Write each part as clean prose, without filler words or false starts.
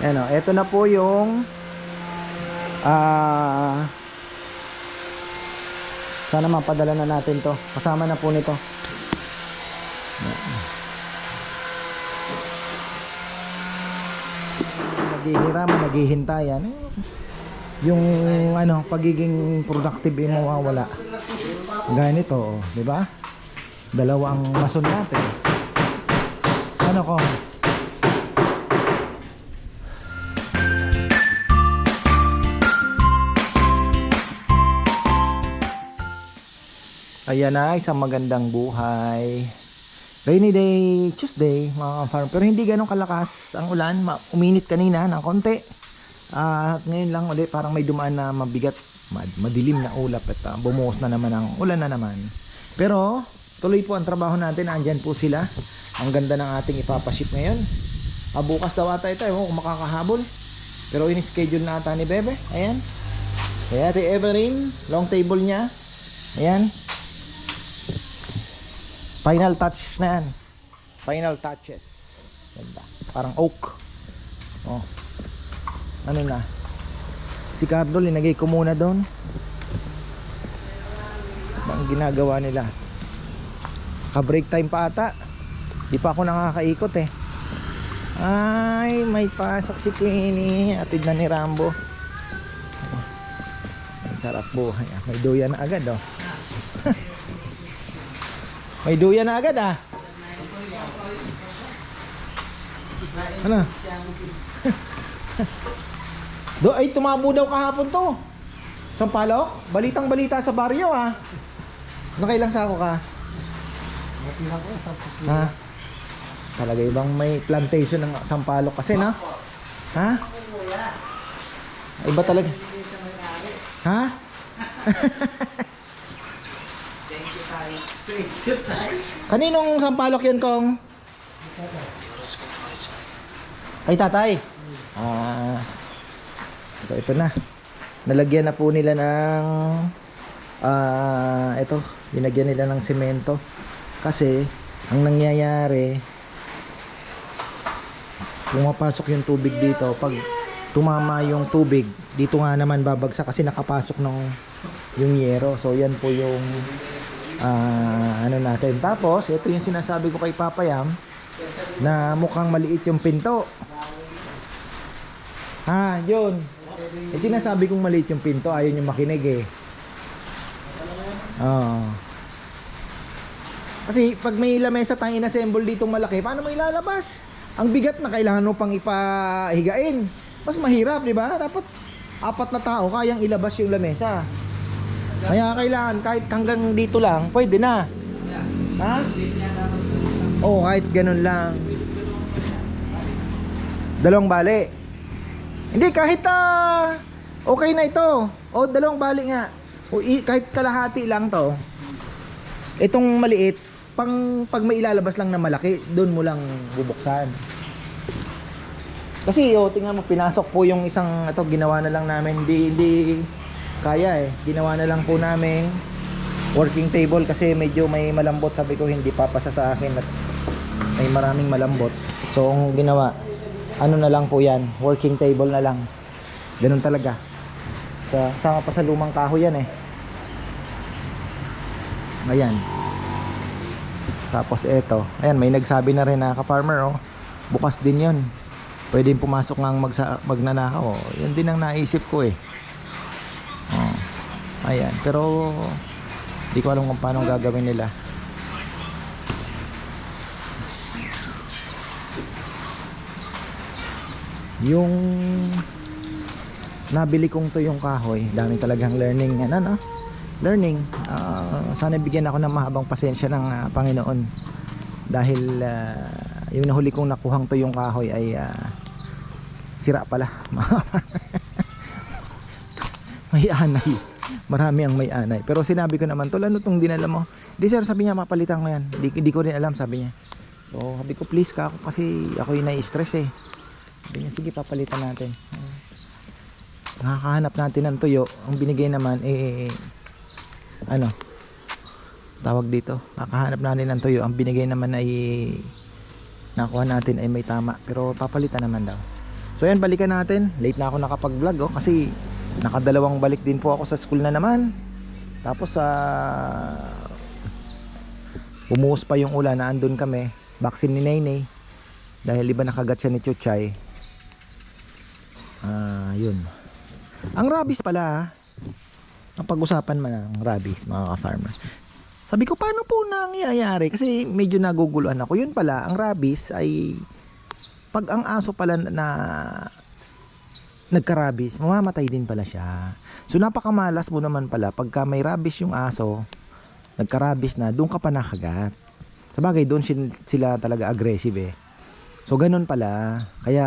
Ayan o, eto na po yung sana mapadala na natin to. Kasama na po nito. Naghihiraman, naghihintayan. Yung ano, pagiging productive ay mawawala. Ganito, oh, di ba? Dalawang mason natin. Ano ko? Ayan na, isang magandang buhay. Rainy day, Tuesday, mga farm. Pero hindi ganun kalakas ang ulan. Uminit kanina ng konti. At ngayon lang ulit parang may dumaan na mabigat, madilim na ulap at bumuhos na naman ang ulan na naman. Pero tuloy po ang trabaho natin. Andyan po sila. Ang ganda ng ating ipapaship ngayon. Bukas daw ata ito, kung makakahabol. Pero in-schedule na ata ni Bebe. Ayan. Kaya Ate Everine, long table niya. Ayan. Final touch na yan. Final touches. Ganda. Parang oak. Oh. Ano na? Si Cardo, linagay ko muna doon. Ang ginagawa nila. Ka-break time pa ata. Di pa ako nakakaikot eh. Ay, may pasok si Kenny. Atid na ni Rambo. Oh. Ang sarap buhay. May duyan na agad oh. May duyan na agad ah. Ano? Ay, tumabo daw kahapon to. Sampalok? Balitang balita sa baryo ah. Nakailang sako ka? Ha? Talaga ibang may plantation ng sampalok kasi no? Ha? Iba talaga. Ha? Kaninong sampalok yun, Kong? Ay, tatay. So ito na. Nalagyan na po nila ng ito, binagyan nila ng semento. Kasi ang nangyayari, pumapasok yung tubig dito. Pag tumama yung tubig, dito nga naman babagsak kasi nakapasok ng yung yero. So yan po yung ano natin. Tapos ito yung sinasabi ko kay Papayam na mukhang maliit yung pinto. Ha, yun. Sinasabi kong maliit yung pinto, ayaw nyo makinig eh. Kasi pag may lamesa tayong inassemble ditong malaki, paano mo ilalabas? Ang bigat na kailangan mo pang ipahigain. Mas mahirap, di ba? Dapat 4 na tao kayang ilabas yung lamesa. Kaya kailangan kahit hanggang dito lang, pwede na. Ha? Oo, kahit ganun lang. 2 bali. Hindi, kahit okay na ito. O, 2 bali nga. O, kahit kalahati lang to. Itong maliit, pag may ilalabas lang na malaki, doon mo lang bubuksan. Kasi, tingnan mo, pinasok po yung isang, ito, ginawa na lang namin. Hindi kaya eh. Ginawa na lang po namin working table kasi medyo may malambot. Sabi ko hindi papasa sa akin at may maraming malambot. So ang ginawa, ano na lang po yan, working table na lang. Ganun talaga. Sama pa sa lumang kahoy yan eh. Ayan. Tapos eto, ayan, may nagsabi na rin na ka-farmer oh, bukas din yun. Pwede pumasok ng magnanakaw oh. Yan din ang naisip ko eh. Ayan, pero di ko alam kung paano gagawin nila. Yung nabili kong to yung kahoy, dami talagang learning yan, ano? Learning. Sana bigyan ako ng mahabang pasensya ng Panginoon. Dahil yung nahuli kong nakuhang to yung kahoy ay sira pala. May anay. Marami ang may anay. Pero sinabi ko naman, tol, ano tong dinala mo? Di sir, sabi niya, mapalitan ko yan. Di ko rin alam, sabi niya. So sabi ko, please ka ako kasi ako yung nai-stress eh. Sabi niya, sige, papalitan natin. Nakakahanap natin ng tuyo. Ang binigay naman ano tawag dito, nakahanap natin ng tuyo. Ang binigay naman ay nakuha natin ay may tama, pero papalitan naman daw. So yan, balikan natin. Late na ako nakapag-vlog kasi nakadalawang balik din po ako sa school na naman. Tapos bumuhos pa yung ulan na andun kami. Vaccine ni Naynay. Dahil iba nakagat siya ni Chuchay. Yun. Ang rabies pala, ang pag-usapan man ng rabies mga ka-farmer. Sabi ko, paano po nangyayari? Kasi medyo naguguluhan ako. Yun pala, ang rabies ay pag ang aso pala na nagka-rabies, mamamatay din pala siya. So napakamalas mo naman pala pagka may rabies yung aso, nagka-rabies na, doon ka pa nakagat. Sabagay, doon sila talaga aggressive eh. So ganun pala. Kaya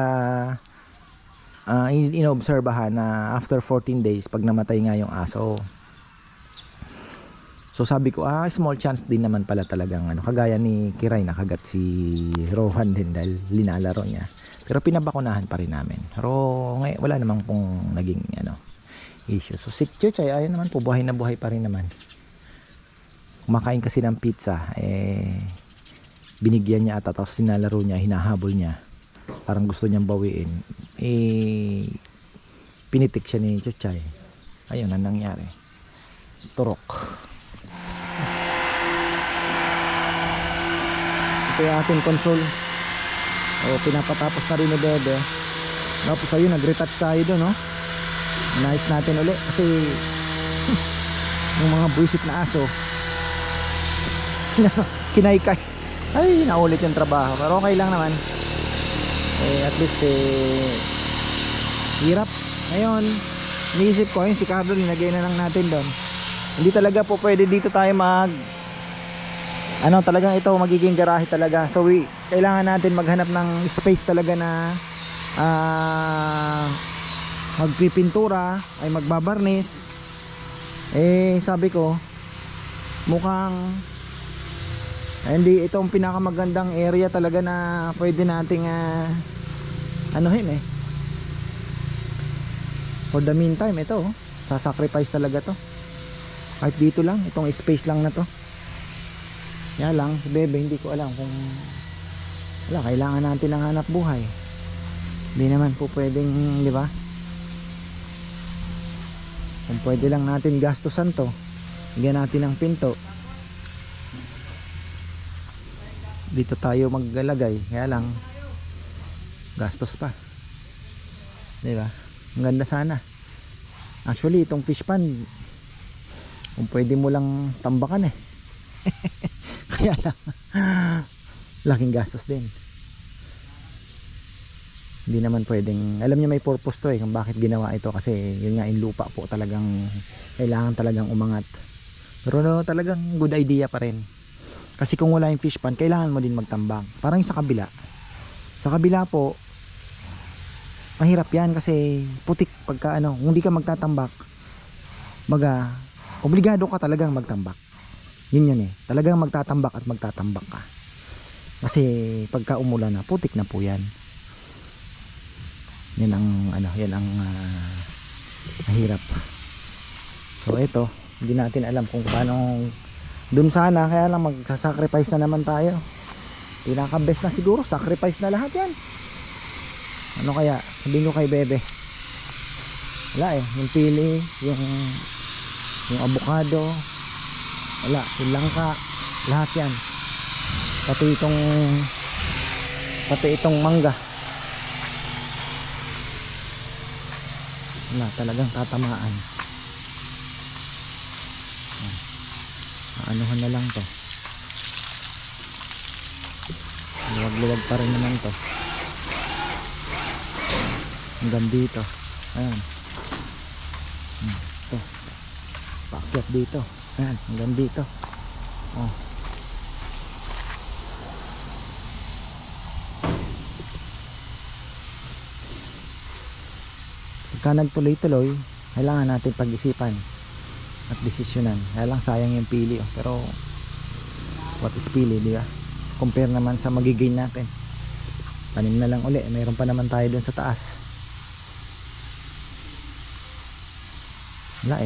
inobserbahan na after 14 days pag namatay nga yung aso. So sabi ko, small chance din naman pala talagang kagaya ni Kiray, nakagat si Rohan din dahil linalaro niya. Pero pinabakunahan pa rin namin. Pero ngayon wala namang pong naging issue. So si Chuchay ayun naman po, buhay na buhay pa rin naman. Kumakain kasi ng pizza, binigyan niya ata, tapos sinalaro niya, hinahabol niya. Parang gusto niyang bawiin. Pinitik siya ni Chuchay. Ayun ang nangyari. Turok. Ito yung ating control. Pinapatapos na rin ni Bebe. Tapos ayun, nag-retouch tayo doon, no? Nice natin ulit kasi yung mga buwisit na aso kinaykay. Ay, naulit yung trabaho. Pero okay lang naman. At least hirap. Ngayon, niisip ko, si Carlo, linagay na lang natin doon. Hindi talaga po pwede dito tayo talagang ito magiging garahe talaga. So kailangan natin maghanap ng space talaga na magpipintura, ay magbabarnis. Sabi ko, mukhang hindi itong pinakamagandang area talaga na pwede nating for the meantime ito sasacrifice talaga to. Kahit dito lang, itong space lang na to. Kaya lang, si Bebe hindi ko alam kung kailangan natin ng hanap buhay. Hindi naman po pwedeng, di ba? Kung pwede lang natin gastusan to, bigyan natin ng pinto, dito tayo maglalagay. Kaya lang gastos pa, di ba? Ang ganda sana. Actually itong fish pond, kung pwede mo lang tambakan kaya lang laking gastos din. Hindi naman pwedeng, alam niyo may purpose to kung bakit ginawa ito, kasi yun nga, in lupa po talagang kailangan talagang umangat. Pero talagang good idea pa rin. Kasi kung wala yung fish pond, kailangan mo din magtambak. Parang sa kabila po, mahirap yan kasi putik pagka kung di ka magtatambak, obligado ka talagang magtambak. Yun talagang magtatambak at magtatambak ka. Kasi pagka umulan na, putik na po yan. Yan ang mahirap. So ito, hindi natin alam kung paano dun sana, kaya lang magsasacrifice na naman tayo. Pinaka best na siguro, sacrifice na lahat yan. Ano kaya? Sabihin ko kay Bebe, wala yung pili, yung avocado, wala, yung langka, lahat yan. Pati itong mangga. Wala, talagang tatamaan. Anuhan na lang to. Luwag-luwag pa rin naman to. Hanggang dito. Ayan. Ito. Paakyat dito. Ayan, hanggang dito. Pagka nagtuloy-tuloy, kailangan natin pag-isipan at desisyonan. Kaya lang sayang yung pili. Pero what is pili, di ba? Compare naman sa magigain natin. Tanim na lang uli, mayroon pa naman tayo dun sa taas. Wala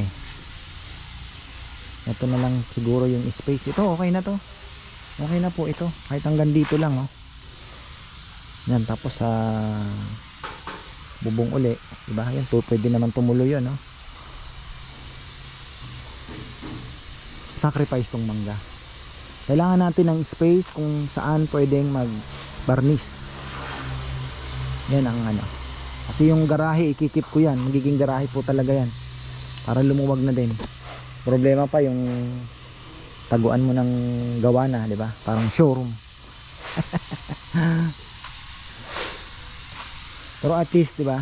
ito na lang siguro yung space. Ito okay na to, okay na po ito, kahit hanggang dito lang yan. Tapos bubong uli, diba? Yan, pwede naman tumuloy yun, no? Sacrifice tong mangga. Kailangan natin ng space kung saan pwedeng mag-barnis. Yan ang ano. Kasi yung garahe, ikikip ko yan. Magiging garahe po talaga yan. Para lumuwag na din. Problema pa yung taguan mo ng gawa na, di ba? Parang showroom. Pero at least, di ba?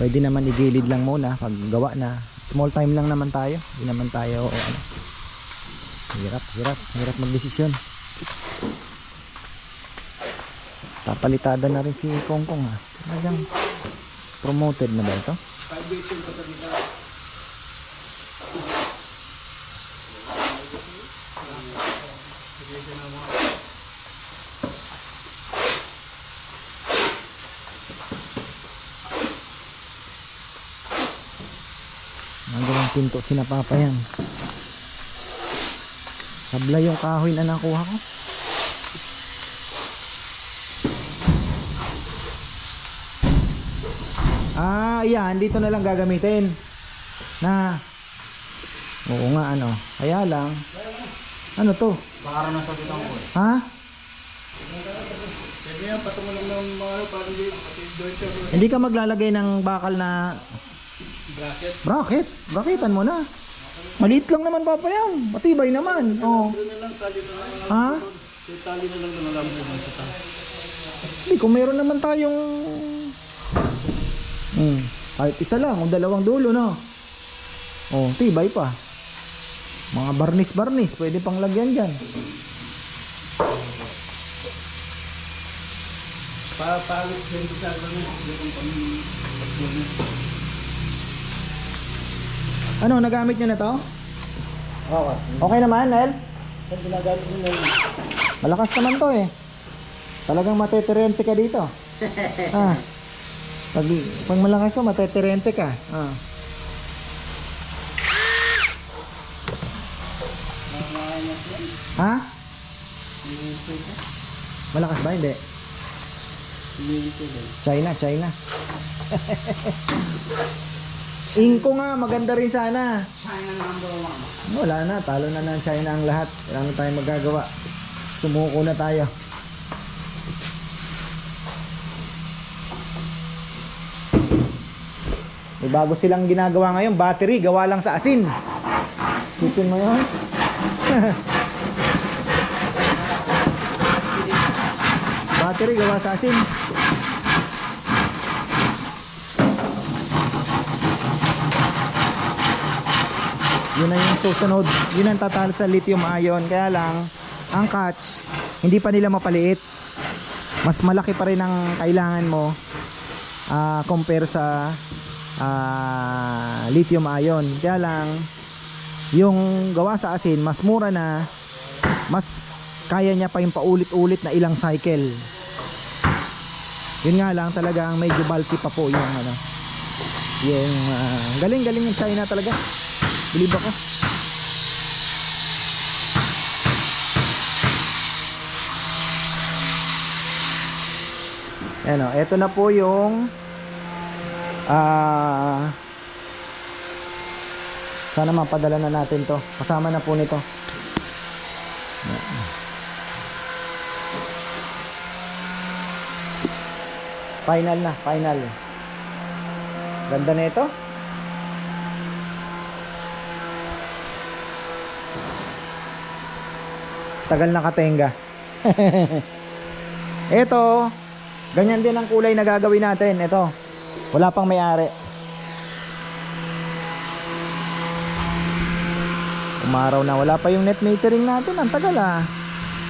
Pwede naman igilid lang muna pag gawa na. Small time lang naman tayo. Hindi naman tayo ano. Hirap magdesisyon. Papalitada na rin si Kongkong ha. Talagang promoted na ba ito? Nagawang pinto sinapapa yan. Sablay yung kahoy na nakuha ko. Yan, dito na lang gagamitin. Oo nga, ano. Kaya lang. Ano to? Baka na sa bitang ko. Ha? Pwede yan, patungulong ng mga parang Hindi ka maglalagay ng bakal na bracket. Bracketan mo na. Maliit lang naman papa yan. Matibay naman. Oh. Ha? Tali na lang na lambo mo sa taas. Hindi, kung meron naman tayong kahit isa lang o dalawang dulo, no? Oh, tibay pa. Mga barnis pwede pang lagyan dyan. Papalit din sa Ano, nagamit nyo na to? Oo. Okay naman, Nel? Ang ginagamit mo na Malakas naman to eh. Talagang mateterente ka dito. Pag malakas to, mateterente ka. Ha? Malakas ba? Hindi. China. Inko nga, maganda rin sana. China #1. Wala na, talo na ng China ang lahat. Wala na tayong magagawa. Sumuko na tayo. May bago silang ginagawa ngayon, battery, gawa lang sa asin. Sipin mo yun? Battery, gawa sa asin. Yun na yung susunod. Yun ang tatalo sa lithium ion. Kaya lang, ang catch, hindi pa nila mapaliit. Mas malaki pa rin ang kailangan mo compare sa lithium ion. Kaya lang, yung gawa sa asin, mas mura na, mas kaya niya pa yung paulit-ulit na ilang cycle. Yun nga lang, talagang medyo bulky pa po yung ano. Yung galing-galing yung China talaga. Believe ako. Ano, eto na po yung sana mapadala na natin to. Kasama na po nito. Final. Ganda na ito. Tagal nakatenga. Ito, ganyan din ang kulay na gagawin natin. Ito, wala pang may-ari. Umaraw na, wala pa yung net metering natin. Ang tagal ah.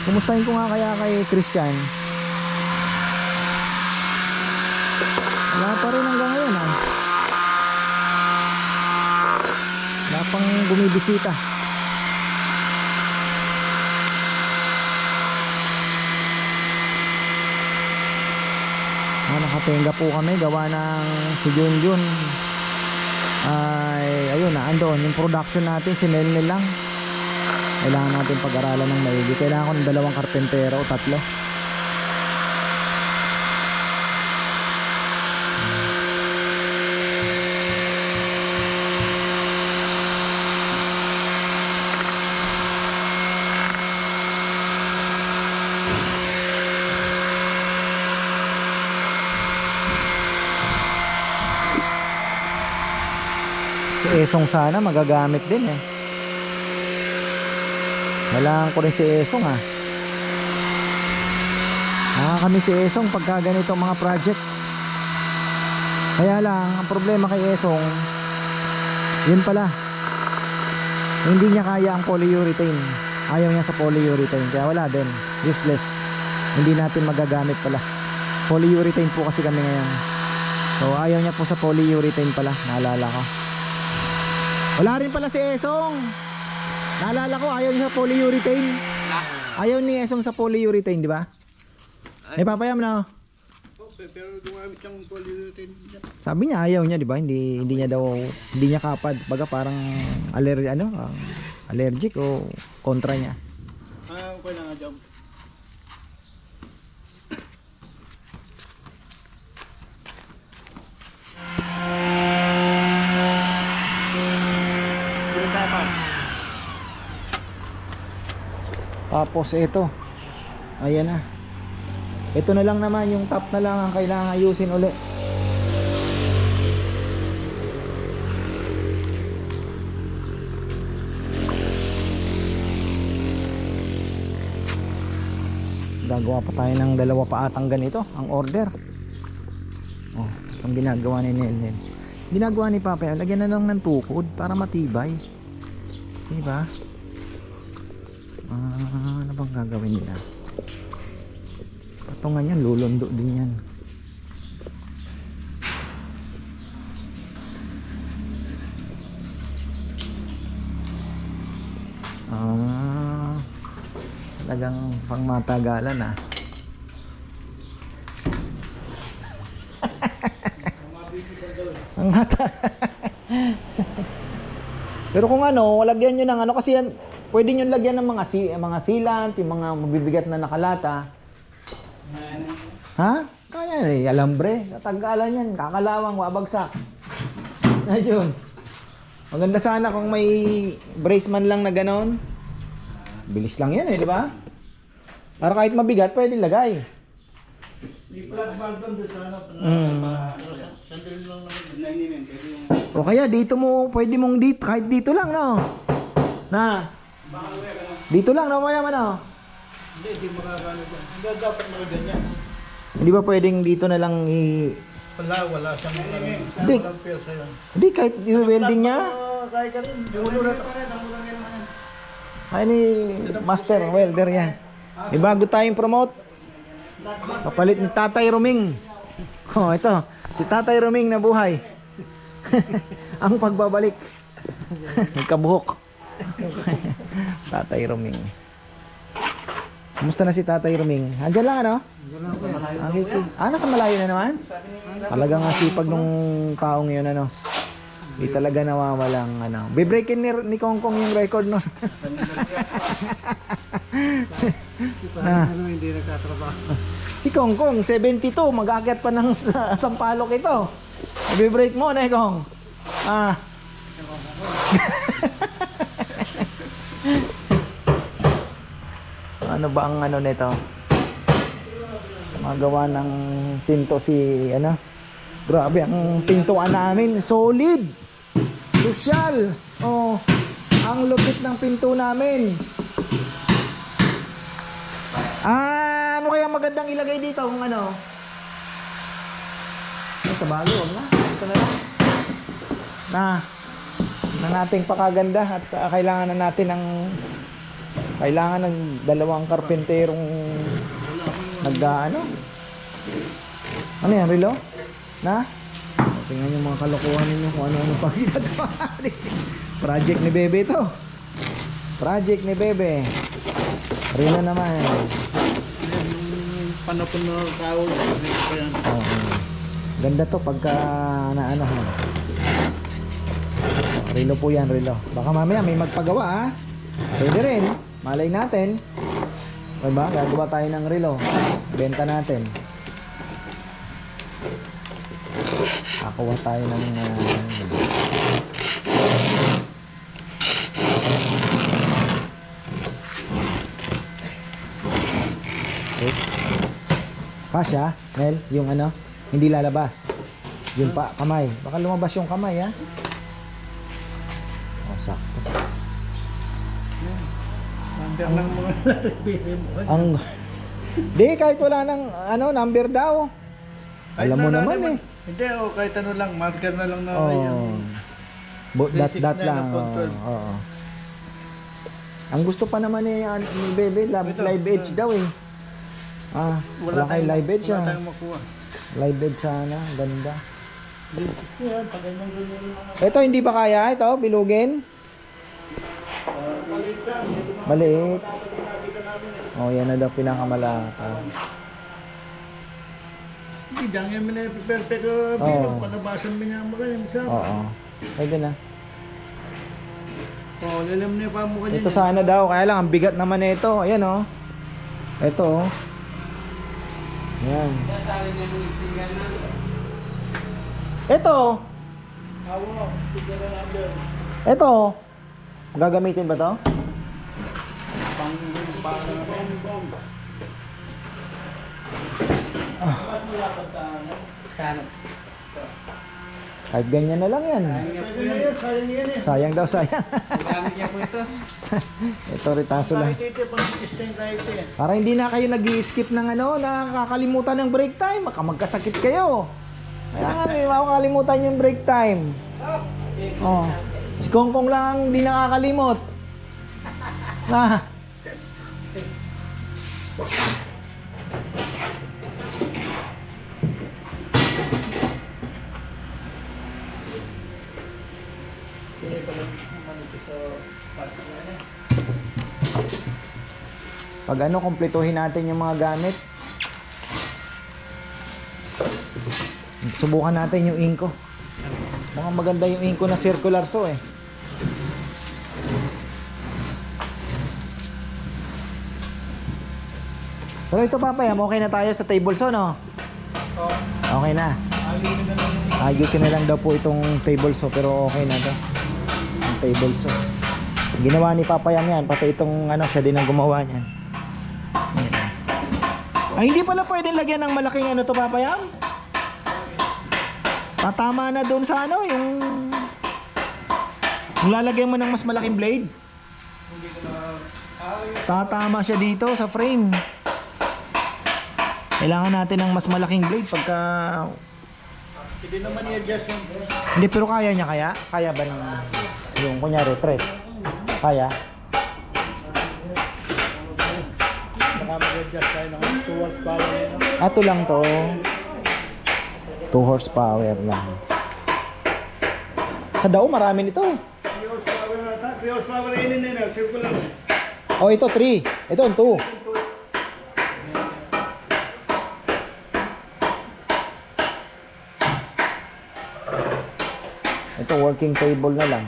Kumustahin ko nga kaya kay Christian. Wala pa rin hanggang ngayon ah. Wala pang bumibisita. Nakatenga po kami, gawa ng si Junjun ay ayun na, andon yung production natin, si Nelnel lang. Kailangan natin pag-aralan ng maigi. Kailangan ko ng 2 karpentero o 3. Si Esong sana magagamit din eh. Kailangan ko rin si Esong ah. Kami si Esong pagka ganito mga project. Kaya lang ang problema kay Esong, yun pala, hindi niya kaya ang polyurethane. Ayaw niya sa polyurethane, kaya wala din, useless. Hindi natin magagamit pala. Polyurethane po kasi kami ngayon. So ayaw niya po sa polyurethane pala. Naalala ko. Wala rin pala si Esong. Naalala ko, ayaw niya sa polyurethane. Ayaw ni Esong sa polyurethane, di ba? May papayam na. Pero gumamit siyang polyurethane. Sabi niya ayaw niya, di ba? Hindi niya kapad. Baga parang allergic o kontra niya. Okay lang nga job. Tapos ito. Ayan na. Ito na lang naman, yung top na lang ang kailangan ayusin uli. Gagawa pa tayo ng dalawa pa atang ganito, ang order. Oh, ang ginagawa ni Nel. Ginagawa ni Papa, lagyan na lang ng tukod para matibay. Diba? Ano bang gagawin nila? Patungan yan, lulundo din yan. Talagang pangmatagalan ah. Ang mata. Pero kung ano, lagyan nyo ng ano kasi yan, pwede nyo lagyan ng mga sealant, yung mga mabibigat na nakalata. Ha? Kaya eh, alambre. Natagalan yan, kakalawang, wabagsak. Ayun. Maganda sana kung may brace man lang na ganon. Bilis lang yan eh, di ba? Para kahit mabigat, pwede lagay. May plug valve doon sa ano. Sandali lang naman. O kaya dito mo, pwede mong dito, kahit dito lang, no? Na? Dito lang, no? Maya man, no? Hindi makakano dyan. Hindi dapat makaganyan. Hindi ba pwedeng dito na lang Wala siyang Hindi. walang persa yun. Hindi, kahit i-welding niya. Kaya ka rin. Dulo na ito. Ay ni Master Welder yan. May bago tayong promote. Kapalit ni Tatay Ruming. Oh, ito. Si Tatay Ruming na buhay. Ang pagbabalik. Nagkabuhok. Tatay Ruming. Kumusta na si Tatay Ruming? Andiyan lang ano? Nasa malayo na naman? Talagang sipag nung taong yun ano. Hindi talaga nawawalang ano. Bibreakin ni Kongkong yung record nun. Hindi nagtatrabaho. Si Kongkong 72, mag-aakyat pa ng sampalok ito. Bibreak mo na Kong. Ano ba ang ano nito? Magawa ng pinto si ano? Grabe ang pintuan namin, solid. Social. Oh, ang lupit ng pinto namin. Ano kaya magandang ilagay dito kung ano? Sa bago, wag na. Ito na lang. Na nating pakaganda at kailangan ng dalawang karpenterong nag-ano? Ano yan, Rilo? Tingnan yung mga kalokohan ninyo kung ano-ano pang ginagawa. Project ni Bebe to. Project ni Bebe. Rilo naman. Panapon na tao. Ganda to pagka naano ha. Rilo po yan, Rilo. Baka mamaya may magpagawa ha. Pwede rin. Malay natin. Diba? Gagawa tayo ng Rilo. Benta natin. Kakuha tayo ng Kasya, Mel, yung ano, hindi lalabas. Yung kamay. Baka lumabas yung kamay, ha? sakto. Number lang mga bili mo. Ang di kahit wala nang number daw. Kahit Alam mo na naman naman. eh. Hindi, kahit ano lang, marker na lang na Oh. yung... Dot 36 dot na lang. ng control. Oo. Ang gusto pa naman ni Bebe, Ito, live edge daw eh. Wala kay live edge Wala tayong makuha. Live edge sana, ganda. Yan, pag ganyan ganyan mga... Ito hindi pa kaya ito, bilugin. Maliit. Oh, yan na daw pinakamalaka. Hindi, dahil mo na yung perfect Oo. bilog. Panabasan mo niya mga yung isa. Oo. Pwede na. Oo, lalam na yung pamukha niya. Ito sana daw, kaya lang ang bigat naman nito. Ayan oh. Ito oh. Ayan. Ito. Ito. Gagamitin ba to? Kahit ganyan na lang yan. Sayang yan eh. Sayang daw, sayang. Gamit niya po ito. Ito, ritaso lang. Kahit ito, pang isang kahit ito. Para hindi na kayo nag-i-skip ng nakakalimutan ng break time. Baka magkasakit kayo. Kaya nga, may makakalimutan yung break time. Oh. Si Kongkong lang hindi nakakalimot. Ah. Pag kumpletuhin natin yung mga gamit. Subukan natin yung inko. Mukhang maganda yung inko na circular saw eh. Pero ito papayam, okay na tayo sa table saw, no? Okay na. Ayusin na lang daw po itong table saw, pero okay na to. Ang table saw. Ginawa ni Papayam yan, pati itong siya din ang gumawa niyan. Ay, hindi pala pwedeng lagyan ng malaking to Papayam? Tatama na doon sa yung lalagyan mo ng mas malaking blade. Tatama siya dito sa frame. Kailangan natin ng mas malaking blade pagka... Hindi naman i-adjust yung... Hindi, pero kaya niya kaya? Kaya ba ng... yung kunyari, thread? Kaya? Baka mag-adjust tayo ng 2 horsepower. Ato lang to. 2 horsepower lang. Sa Dao marami nito. 3 horsepower na ata. 3 horsepower yun na circular. Oh, ito 3. Ito 2. Ito working table na lang.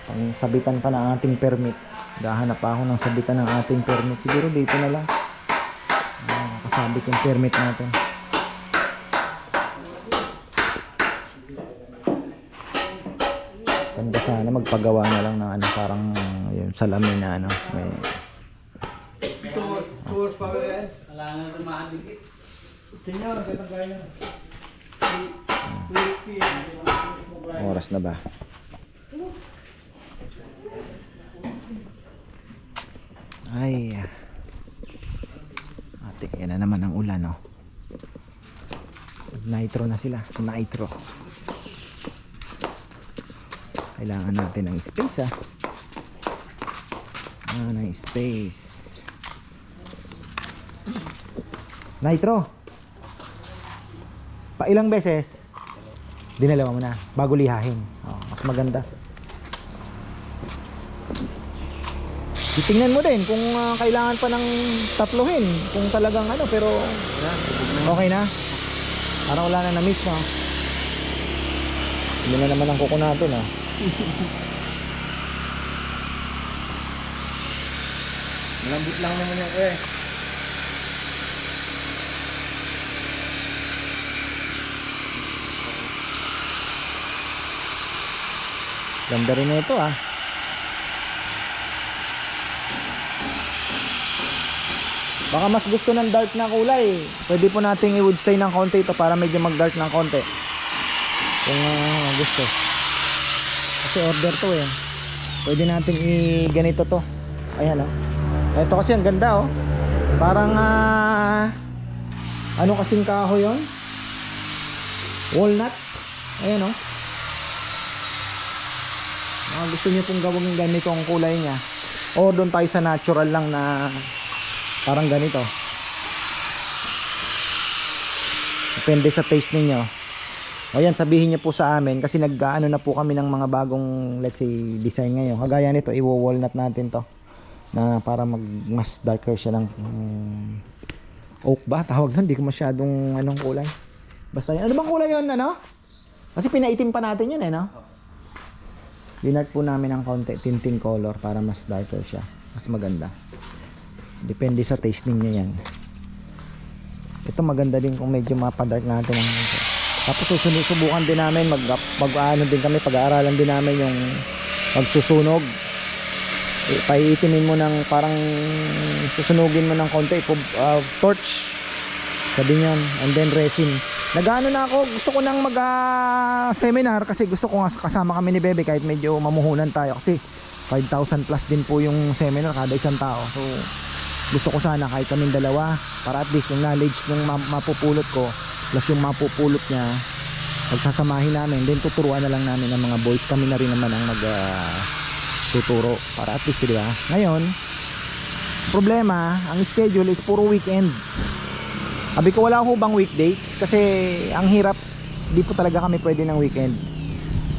Pang sabitan pa ng ating permit. Gahanap pa ako ng sabitan ng ating permit. Siguro dito na lang. Kasabit yung permit natin. Ganda sana magpagawa na lang ng parang yung salamin na may 2 horsepower yan. Kailangan na tumahabigit. Tingnan, ganun kaya nyo. oras na ba? Ay. Ate, yan na naman ang ulan, oh. Nitro na sila. Nitro. Kailangan natin ng space, ng space. Nitro. Pa ilang beses? Dinalawa mo na bago lihahin. Oh, mas maganda. Titingnan mo din kung kailangan pa ng tatluhin. Kung talagang pero okay na. Parang wala na na-miss, no? Hindi na naman ang kuko natin, no? Malambot lang naman yung Ganda rin ito, . Baka mas gusto ng dark na kulay. Pwede po nating i-wood stay ng konti ito para medyo mag-dark ng konti. Kung gusto. Kasi order to eh. Pwede nating i-ganito to. Ayan oh. Ito kasi ang ganda oh. Parang ano kasing kahoy yun? Walnut. Ayan oh. Gusto niyo pong gawin ganito ang kulay niya. O doon tayo sa natural lang na parang ganito. Depende sa taste ninyo. Ayan, sabihin niyo po sa amin kasi nag-ano na po kami ng mga bagong let's say design ngayon. Kagaya nito, i-walnut natin to na para mas darker siya ng oak ba? Tawag doon, hindi ko masyadong anong kulay. Basta yun. Ano bang kulay yun, ano? Kasi pinaitim pa natin yun eh, no? Dinart po namin ng konti, tinting color para mas darker siya. Mas maganda. Depende sa taste ninyo yan. Ito maganda din kung medyo mapadark natin ang tapos susubukan din namin mag-ano din kami, pag-aaralan din namin yung magsusunog. Paiitimin mo ng parang susunugin mo ng konti, torch. Sabi niyan, and then resin. Nag-ano na ako, gusto ko nang mag-seminar kasi gusto ko nga kasama kami ni Bebe kahit medyo mamuhunan tayo kasi 5,000 plus din po yung seminar kada isang tao. So gusto ko sana kahit kaming dalawa para at least yung knowledge yung mapupulot ko plus yung mapupulot niya pagsasamahin namin, then tuturuan na lang namin ng mga boys, kami na rin naman ang tuturo para at least, di ba? Ngayon problema, ang schedule is puro weekend. Sabi ko wala ko bang weekdays kasi ang hirap, di po talaga kami pwede ng weekend.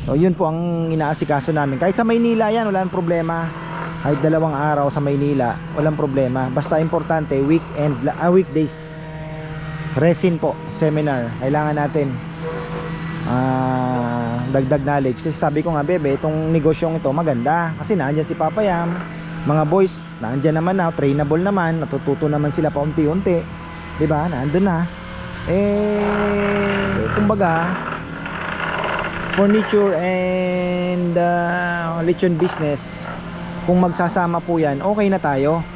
So yun po ang inaasikaso namin. Kahit sa Maynila yan, walang problema. Kahit 2 araw sa Maynila, walang problema. Basta importante weekdays. Resin po, seminar. Kailangan natin dagdag knowledge. Kasi sabi ko nga, Bebe, itong negosyong ito maganda. Kasi naandyan si Papa Yam, mga boys, naandyan naman na, trainable naman, natututo naman sila pa unti-unti. Diba? Naandun na. Kumbaga, furniture and lechon business, kung magsasama po yan, okay na tayo.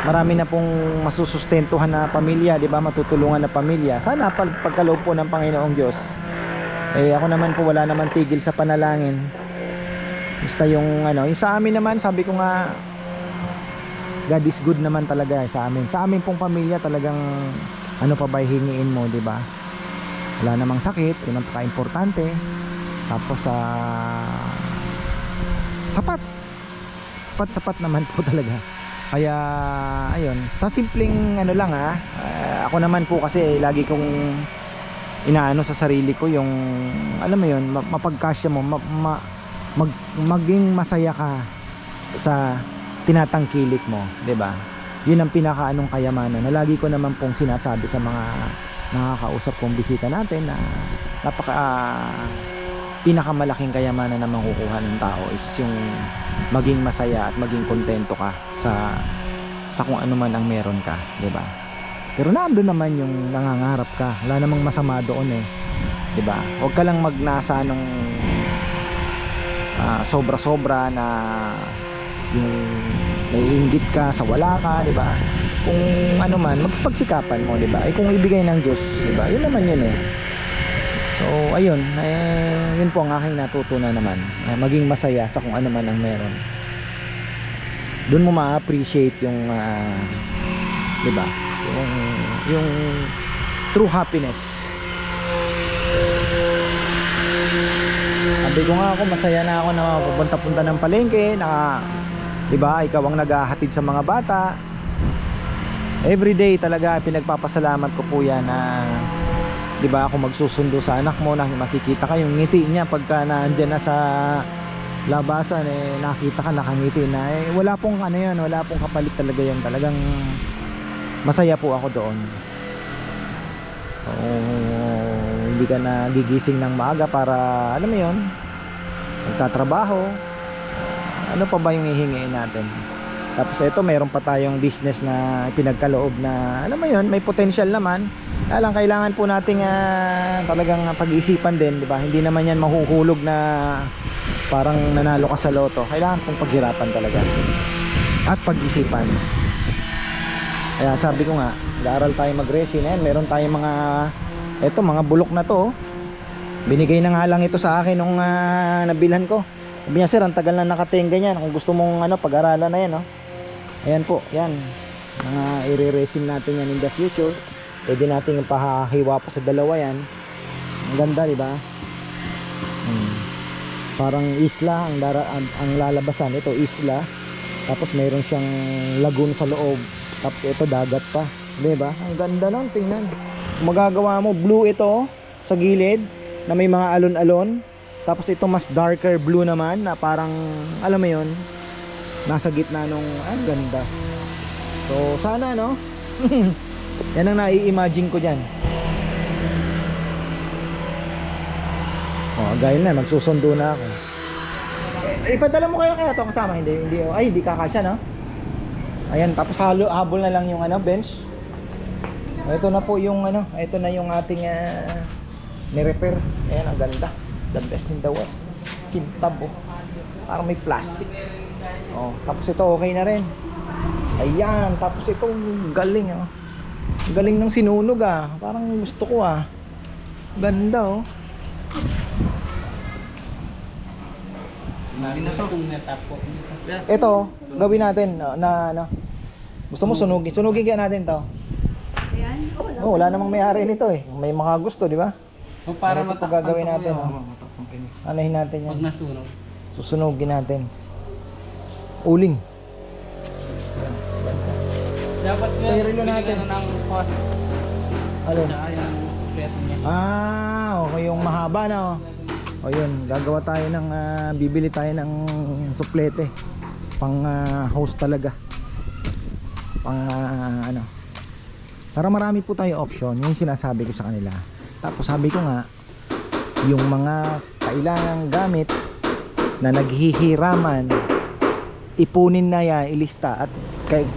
Marami na pong masusustentuhan na pamilya, di ba? Matutulungan na pamilya. Sana pagkaloob po ng Panginoong Diyos. Ako naman po wala naman tigil sa panalangin. Basta yung yung sa amin naman, sabi ko nga, God is good naman talaga sa amin. Sa amin pong pamilya talagang ano pa ba hingiin mo, di ba? Wala namang sakit, yun ang paka-importante. Tapos sapat naman po talaga. Kaya ayun, sa simpleng ano lang ako naman po kasi lagi kong inaano sa sarili ko yung alam mo yun, mapagkasya mo, maging masaya ka sa tinatangkilik mo, 'di ba? Yun ang pinakaanong kayamanan na lagi ko naman pong sinasabi sa mga nakakausap kong bisita natin na pinakamalaking kayamanan na makukuha ng tao is yung maging masaya at maging kontento ka sa kung ano man ang meron ka, 'di ba? Pero nandoon naman yung nangangarap ka. Wala namang masama doon 'di ba? Huwag ka lang magnasa ng sobra-sobra na yung naiinggit ka sa wala ka, 'di ba? Kung ano man, magpagsikapan mo, 'di ba? Kung ibigay ng Diyos, 'di ba? Yun naman yun So, ayun, yun po ang aking natutunan naman. Maging masaya sa kung ano man ang meron. Doon mo ma-appreciate yung 'di ba? Yung true happiness. Sabi ko nga ako, masaya na ako na pupunta-punta ng palengke, na 'di ba? Ikaw ang naghahatid sa mga bata. Everyday talaga pinagpapasalamat ko po 'yan na 'di ba, ako magsusundo sa anak mo na makikita ka yung ngiti niya pagka nandiyan na sa labasan, nakita ka nakangiti na, wala pong ano yan, wala pong kapalit talaga yan. Talagang masaya po ako doon. Hindi ka na gigising ng maaga para alam mo yun, magtatrabaho. Ano pa ba yung hihingiin natin? Tapos ito, mayroon pa tayong business na pinagkaloob na alam mo yun, may potential naman. Lang kailangan po nating talagang pag-iisipan din, 'di ba? Hindi naman yan mahuhulog na parang nanalo ka sa loto. Kailangan pong paghirapan talaga at pag-isipan. Kaya sabi ko nga, nag-aaral tayo mag-resin. Ayan, meron tayong mga, eto, mga bulok na to. Binigay na nga lang ito sa akin nung nabilhan ko. Sabi niya, sir, ang tagal na nakatenga niyan. Kung gusto mong pag-aralan na yan, no? Ayan po, yan. Mga i-resin natin yan in the future. Pwede natin pahahiwa pa sa dalawa yan. Ang ganda, di ba? Parang isla ang lalabasan. Ito isla. Tapos mayroon siyang lagoon sa loob. Tapos ito dagat pa. Di ba? Ang ganda lang, tingnan. Kung magagawa mo, blue ito sa gilid na may mga alon-alon. Tapos ito mas darker blue naman na parang, alam mo yun, nasa gitna nung, ang ganda. So sana, no? Yan ang nai-imagine ko dyan. Oh, gaya na, magsusundo na ako. Ipadala mo kayo kaya to kasama? Hindi kakasya, no? Ayan, tapos habol na lang yung bench. So, ito na po yung ito na yung ating ni-repair. Ayan, ang ganda. The best in the west. Kintab, oh. Parang may plastic. Oh, tapos ito okay na rin. Ayan, tapos ito galing, oh. Galing ng sinunog, ah. Parang gusto ko, ah. Ganda, oh. Ito, gawin natin gusto mo sunugin? Sunugin kaya natin to. Ayan. Oh, wala namang may-ari nito eh. May mga gusto, di ba? Para ito gagawin natin. Anahin natin yan. Pag nasunog. Susunugin natin. Uling. Dapat nga Tayo relo natin. ng cost. Alin? Sa yung sukleto niya. Okay, yung mahaba na, oh. O yun, gagawa tayo ng bibili tayo ng suplete pang host talaga, pang para marami po tayo option. Yung sinasabi ko sa kanila. Tapos sabi ko nga, yung mga kailangang gamit na naghihiraman, ipunin na yan, ilista. At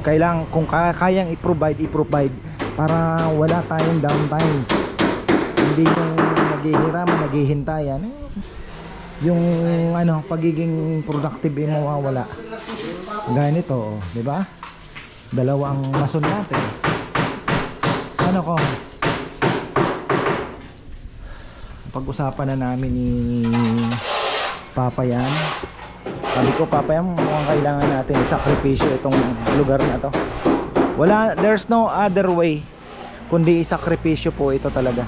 kailangan, kung kayang i-provide para wala tayong downtimes. Hindi yung naghihiraman, naghihintayan, yung pagiging productive ay mawawala. Gaya nito, di ba? Dalawang mason natin. Ko pag-usapan na namin ni Papa yan. Sabi ko, Papa yan, mukhang kailangan natin isakripisyo itong lugar na to. There's no other way kundi isakripisyo po ito talaga.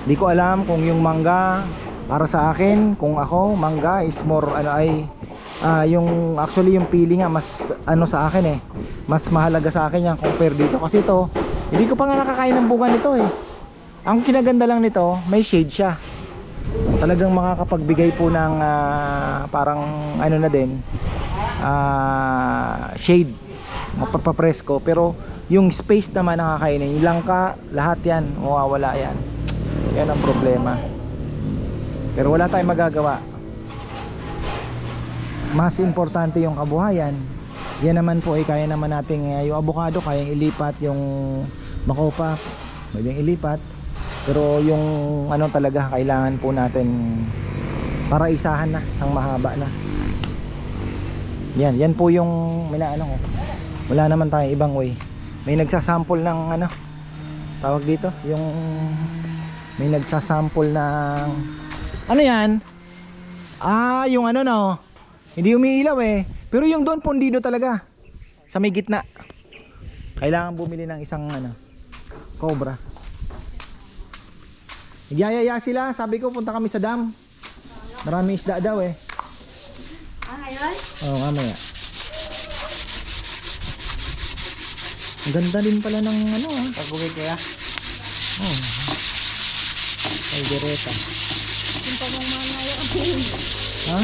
Di ko alam kung yung mangga para sa akin, kung ako, mangga is more yung actually yung pili nga mas sa akin eh. Mas mahalaga sa akin yan compare dito kasi ito, hindi ko pa nga nakakain ng bunga nito eh. Ang kinaganda lang nito, may shade siya. Talagang makakapagbigay po ng parang na din, shade, mapapapresko. Pero yung space naman nakakainin, yung langka, lahat yan, mawawala yan. Yan ang problema. Pero wala tayong magagawa. Mas importante yung kabuhayan. Yan naman po ay kaya naman nating yung avocado kayang ilipat, yung makopa pwedeng ilipat. Pero yung talaga kailangan po natin para isahan na, isang mahaba na. Yan po yung wala naman tayong ibang way. May nagsasample ng tawag dito, yung may nagsasample ng yan? Yung no, hindi umiilaw eh. Pero yung doon pondido talaga sa may gitna. Kailangan bumili ng isang cobra. Nagyayaya sila. Sabi ko punta kami sa dam. Maraming isda daw eh. Ngayon? Oo, mamaya. Ang ganda din pala ng Pag-uwi kaya? Oh. Ay, direta. Yung pamamanayo ako. Ha?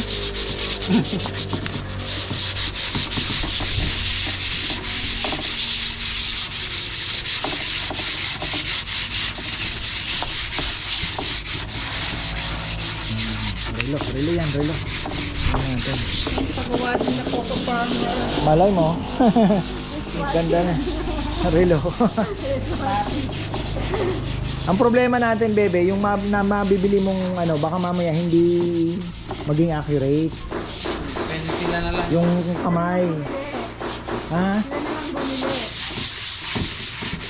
Relo yan. Ano natin? Pagawa din na photo farm niya. Malay mo. Ganda na. Relo. Ang problema natin, bebe, yung mabibili mong baka mamaya hindi maging accurate. Pwede sila na lang. Yung kamay. Ha?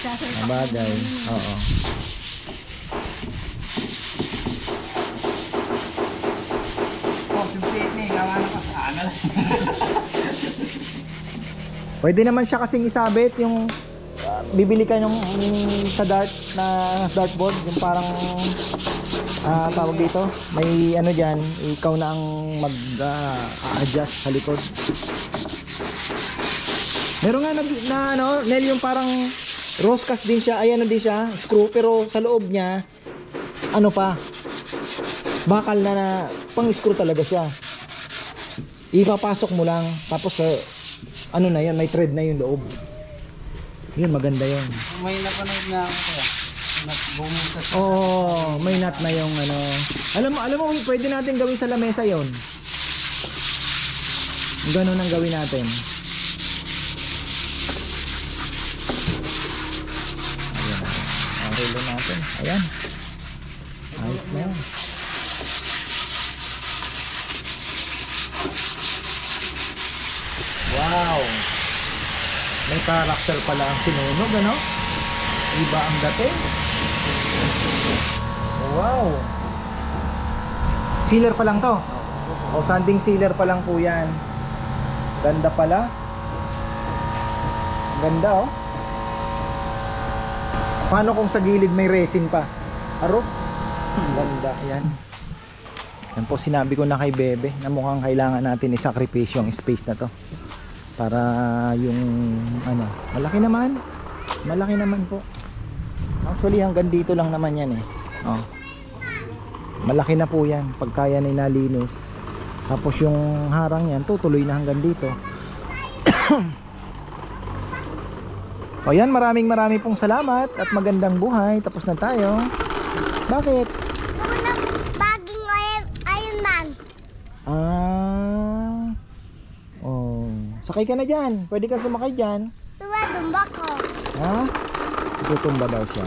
Nagsasalita Ang bagay. ko. Oo. Oh, 58 na eh. Gawa na ka sa anal. Pwede naman siya kasing isabit yung bibili ka yung sa dartboard, yung parang tawag dito, may ano diyan, ikaw na ang mag-adjust sa likod. Meron nga na ano, Nel, yung parang roscast din siya, ay ano din siya, screw, pero sa loob niya ano pa, bakal na pang screw talaga siya. Ipapasok mo lang, tapos ano na yan, may thread na yung loob. Yun, maganda yun. May napanood na ako kaya. Bumutas. Oo, may nut na yung ano. Alam mo, pwede natin gawin sa lamesa yon. Ganun ang gawin natin. Ayan. Ang relo natin. Ayan. Ayos na yan. Wow. May character pala ang sinunog, ano? Iba ang dating. Wow. Sealer pa lang to. O sanding sealer pa lang po yan. Ganda pala. Ganda oh. Paano kung sa gilid may resin pa? Aro? Ganda. Yan. Yan po sinabi ko na kay Bebe na mukhang kailangan natin isakripisyo yung space na to. Para yung ano, malaki naman po. Actually hanggang dito lang naman yan eh. Oh. Malaki na po yan pagka yan ay nalinis. Tapos yung harang yan tutuloy na hanggang dito. O yan, maraming pong salamat at magandang buhay. Tapos na tayo. Bakit? Baging Iron Man. Oh, sakay ka na dyan. Pwede ka sumakay dyan. Tuwa, dumba ko. Ha? Tutumba daw siya.